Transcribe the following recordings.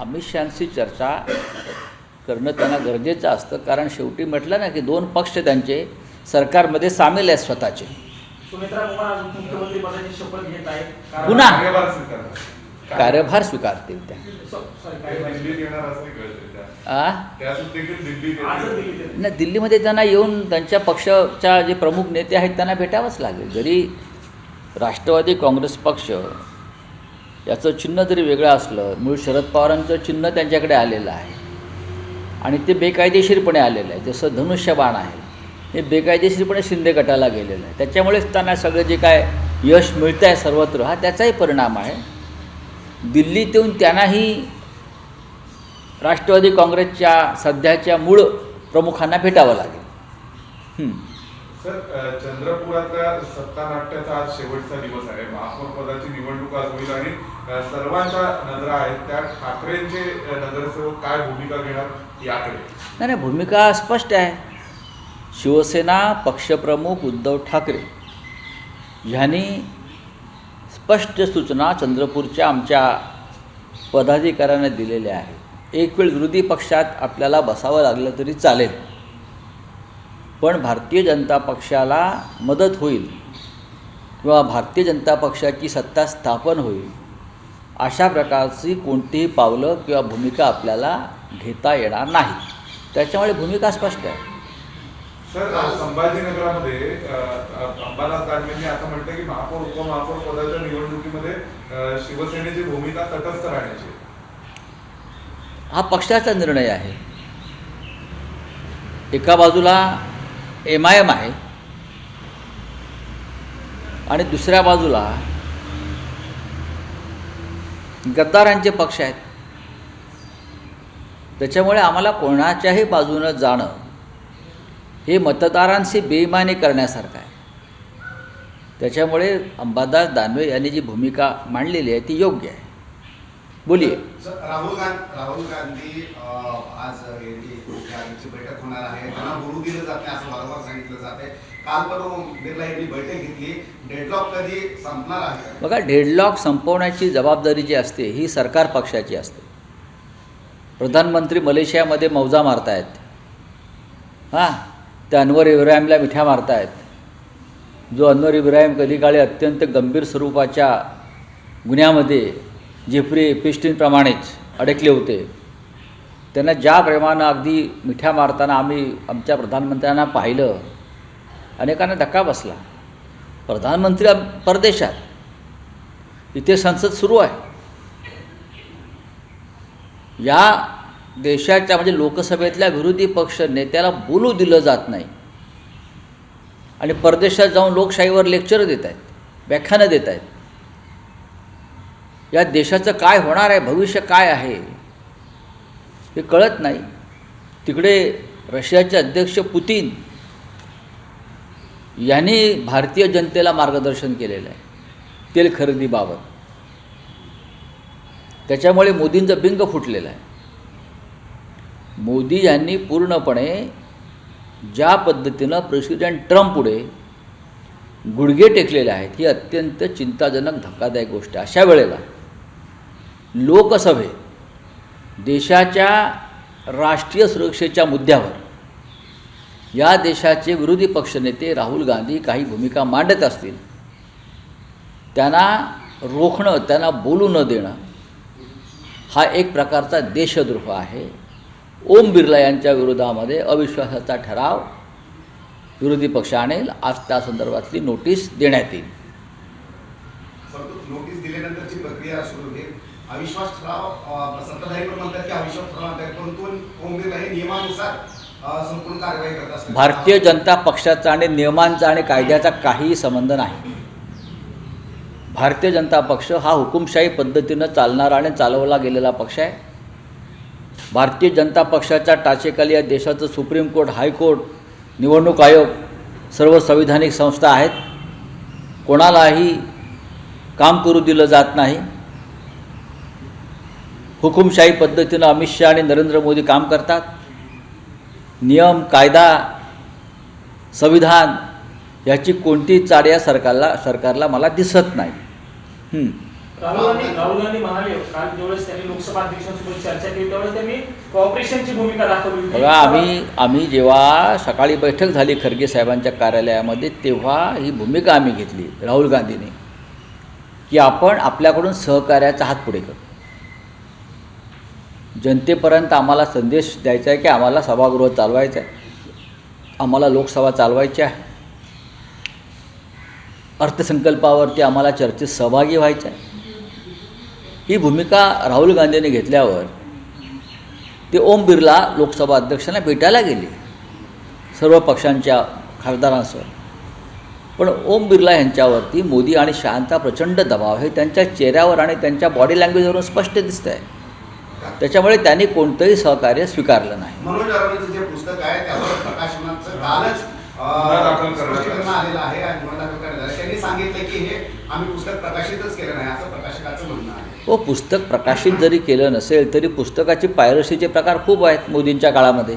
अमित शहांशी चर्चा करणं त्यांना गरजेचं असतं, कारण शेवटी म्हटलं ना की दोन पक्ष त्यांचे सरकारमध्ये सामील आहेत स्वतःचे. सुमित्रा कुमार आज मुख्यमंत्री पदाची शपथ घेत आहेत. पुन्हा कार्यभार स्वीकारतील त्या. नाही, दिल्लीमध्ये त्यांना येऊन त्यांच्या पक्षाच्या जे प्रमुख नेते आहेत त्यांना भेटावंच लागेल. जरी राष्ट्रवादी काँग्रेस पक्ष याचं चिन्ह जरी वेगळं असलं, मूळ शरद पवारांचं चिन्ह त्यांच्याकडे आलेलं आहे आणि ते बेकायदेशीरपणे आलेलं आहे. जसं धनुष्यबाण आहे हे बेकायदेशीरपणे शिंदे गटाला गेलेलं आहे. त्याच्यामुळेच त्यांना सगळं जे काय यश मिळतं आहे सर्वत्र, हा त्याचाही परिणाम आहे. दिल्लीत येऊन त्यांनाही राष्ट्रवादी काँग्रेसच्या सध्याच्या मूळ प्रमुखांना भेटावं लागेल. सर, चंद्रपुरातल्या सत्ता नाट्याचा आज शेवटचा दिवस आहे. महापौर पदाची निवडणूक आज होईल आणि सर्वांच्या नजरा आहेत त्या ठाकरेंचे नगरसेवक काय भूमिका घेणार याकडे. नाही, भूमिका स्पष्ट आहे. शिवसेना पक्षप्रमुख उद्धव ठाकरे यांनी स्पष्ट सूचना चंद्रपूरच्या आमच्या पदाधिकाऱ्यांना दिलेल्या आहेत. एक वेळ विरोधी पक्षात आपल्याला बसावं लागलं तरी चालेल, पण भारतीय जनता पक्षाला मदत होईल किंवा भारतीय जनता पक्षाची सत्ता स्थापन होईल अशा प्रकारची कोणतीही पावलं किंवा भूमिका आपल्याला घेता येणार नाही. त्याच्यामुळे भूमिका स्पष्ट आहे. सर, संभाजीनगरामध्ये अंबादास दानवेंनी आता म्हटलं की महापौर उपमहापौर पदाच्या निवडणुकीमध्ये शिवसेनेची भूमिका तटस्थ राहण्याची. हा पक्षाचा निर्णय आहे. एका बाजूला MIM आहे आणि दुसऱ्या बाजूला गद्दारांचे पक्ष आहेत. त्याच्यामुळे आम्हाला कोणाच्याही बाजूनं जाणं हे मतदारांशी बेईमानी करण्यासारखं आहे. त्याच्यामुळे अंबादास दानवे यांनी जी भूमिका मांडलेली आहे ती योग्य आहे. बोलिये. राहुल गांधी आज बैठक होणार आहे, त्यांना बोलू दिलं जात नाही असं वारंवार सांगितलं जात आहे. काल पण बिर्ला यांनी बैठक घेतली. डेडलॉक कधी संपणार आहे? बघा, डेडलॉक संपवण्याची जबाबदारी जी असते ही सरकार पक्षाची असते. प्रधानमंत्री मलेशियामध्ये मौजा मारतायत, हां, त्या अनवर इब्राहिमला मिठ्या मारतायत. जो अनवर इब्राहिम कधी काळी अत्यंत गंभीर स्वरूपाच्या गुन्ह्यामध्ये जेफ्री एपिस्टीनप्रमाणेच अडकले होते. त्यांना ज्या प्रेमानं अगदी मिठ्या मारताना आम्ही आमच्या प्रधानमंत्र्यांना पाहिलं, अनेकांना धक्का बसला. प्रधानमंत्री परदेशात, इथे संसद सुरू आहे. या देशाच्या म्हणजे लोकसभेतल्या विरोधी पक्ष नेत्याला बोलू दिलं जात नाही आणि परदेशात जाऊन लोकशाहीवर लेक्चर देत आहेत, व्याख्यानं देत आहेत. या देशाचं काय होणार आहे, भविष्य काय आहे हे कळत नाही. तिकडे रशियाचे अध्यक्ष पुतीन यांनी भारतीय जनतेला मार्गदर्शन केलेलं आहे तेल खरेदीबाबत. त्याच्यामुळे मोदींचं बिंग फुटलेलं आहे. मोदी यांनी पूर्णपणे ज्या पद्धतीनं प्रेसिडेंट ट्रम्प पुढे गुडघे टेकलेले आहेत ही अत्यंत चिंताजनक धक्कादायक गोष्ट आहे. अशा वेळेला लोकसभेत देशाच्या राष्ट्रीय सुरक्षेच्या मुद्द्यावर या देशाचे विरोधी पक्षनेते राहुल गांधी काही भूमिका मांडत असतील, त्यांना रोखणं, त्यांना बोलू न देणं हा एक प्रकारचा देशद्रोह आहे. ओम बिर्ला यांच्या विरोधामध्ये अविश्वासाचा ठराव विरोधी पक्ष आणेल. आज त्या संदर्भातली नोटीस देण्यात येईल. नोटीस दिल्यानंतरची प्रक्रिया सुरू होईल. अविश्वास ठराव सत्ताधारी पण म्हणतात की अविश्वास ठराव आहे, परंतु ओम बिर्ला हे नियमानुसार संपूर्ण कारवाई करत असतात. भारतीय जनता पक्षाचा आणि नियमांचा आणि कायद्याचा काहीही संबंध नाही. भारतीय जनता पक्ष हा हुकुमशाही पद्धतीनं चालणारा आणि चालवला गेलेला पक्ष आहे. भारतीय जनता पक्षाच्या टाचेखाली या देशाचं सुप्रीम कोर्ट, हायकोर्ट, निवडणूक आयोग सर्व संविधानिक संस्था आहेत. कोणालाही काम करू दिलं जात नाही. हुकुमशाही पद्धतीनं अमित शहा आणि नरेंद्र मोदी काम करतात. नियम, कायदा, संविधान याची कोणतीही चाड या सरकारला मला दिसत नाही. राहुल गांधी म्हणाले काल ज्यावेळेस त्यांनी लोकसभा अध्यक्षांसोबत चर्चा केली त्यावेळेस त्यांनी कॉपरेशनची भूमिका दाखवली होती. बघा, आम्ही जेव्हा सकाळी बैठक झाली खरगे साहेबांच्या कार्यालयामध्ये, तेव्हा ही भूमिका आम्ही घेतली राहुल गांधीने, की आपण आपल्याकडून सहकार्याचा हात पुढे करू. जनतेपर्यंत आम्हाला संदेश द्यायचा आहे की आम्हाला सभागृह चालवायचं आहे, आम्हाला लोकसभा चालवायची आहे, अर्थसंकल्पावरती आम्हाला चर्चेत सहभागी व्हायचं आहे. ही भूमिका राहुल गांधीने घेतल्यावर ते ओम बिर्ला लोकसभा अध्यक्षांना भेटायला गेले सर्व पक्षांच्या खासदारांसह. पण ओम बिर्ला यांच्यावरती मोदी आणि शहांचा प्रचंड दबाव हे त्यांच्या चेहऱ्यावर आणि त्यांच्या बॉडी लँग्वेजवरून स्पष्ट दिसतं आहे. त्याच्यामुळे त्यांनी कोणतंही सहकार्य स्वीकारलं नाही. मनोज अरोराचं जे पुस्तक आहे त्यावर प्रकाशनाचं कालच स्पष्टीकरण आलेलं आहे आणि गुन्हा दाखल करण्यात आला. त्यांनी सांगितलं की हे आम्ही पुस्तक प्रकाशितच केलं नाही असं प्रकाशकाचं म्हणणं आहे. हो, पुस्तक प्रकाशित जरी केलं नसेल तरी पुस्तकाची पायरसीचे प्रकार खूप आहेत मोदींच्या काळामध्ये.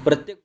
प्रत्येक